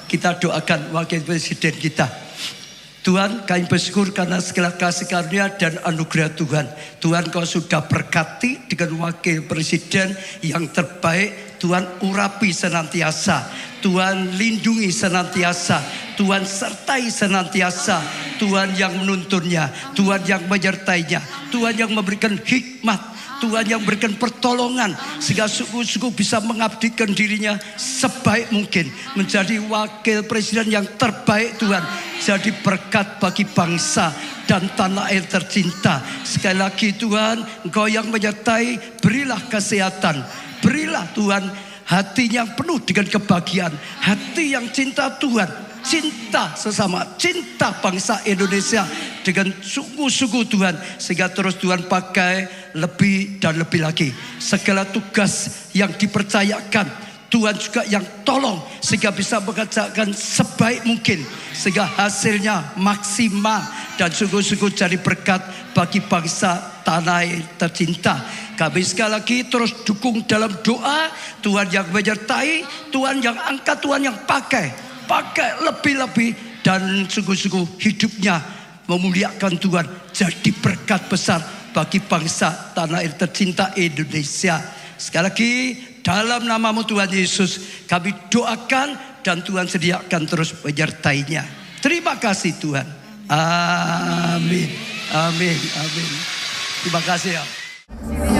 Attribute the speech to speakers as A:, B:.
A: kita doakan wakil presiden kita. Tuhan, kami bersyukur karena segala kasih karunia dan anugerah Tuhan. Tuhan, Kau sudah berkati dengan wakil presiden yang terbaik. Tuhan, urapi senantiasa. Tuhan, lindungi senantiasa. Tuhan, sertai senantiasa. Tuhan yang menuntunnya, Tuhan yang menyertainya, Tuhan yang memberikan hikmat, Tuhan yang berikan pertolongan sehingga sungguh-sungguh bisa mengabdikan dirinya sebaik mungkin menjadi wakil presiden yang terbaik. Tuhan, jadi berkat bagi bangsa dan tanah air tercinta. Sekali lagi Tuhan, Engkau yang menyertai, berilah kesehatan, berilah Tuhan hati yang penuh dengan kebahagiaan, hati yang cinta Tuhan, cinta sesama, cinta bangsa Indonesia dengan sungguh-sungguh Tuhan, sehingga terus Tuhan pakai lebih dan lebih lagi. Segala tugas yang dipercayakan Tuhan juga yang tolong sehingga bisa mengerjakan sebaik mungkin, sehingga hasilnya maksimal dan sungguh-sungguh jadi berkat bagi bangsa tanah air tercinta. Kami sekali lagi terus dukung dalam doa. Tuhan yang menyertai, Tuhan yang angkat, Tuhan yang pakai lebih-lebih, dan sungguh-sungguh hidupnya memuliakan Tuhan, jadi berkat besar bagi bangsa tanah air tercinta Indonesia. Sekali lagi dalam nama-Mu Tuhan Yesus kami doakan, dan Tuhan sediakan terus menyertainya. Terima kasih Tuhan. Amin. Amin. Amin. Terima kasih ya.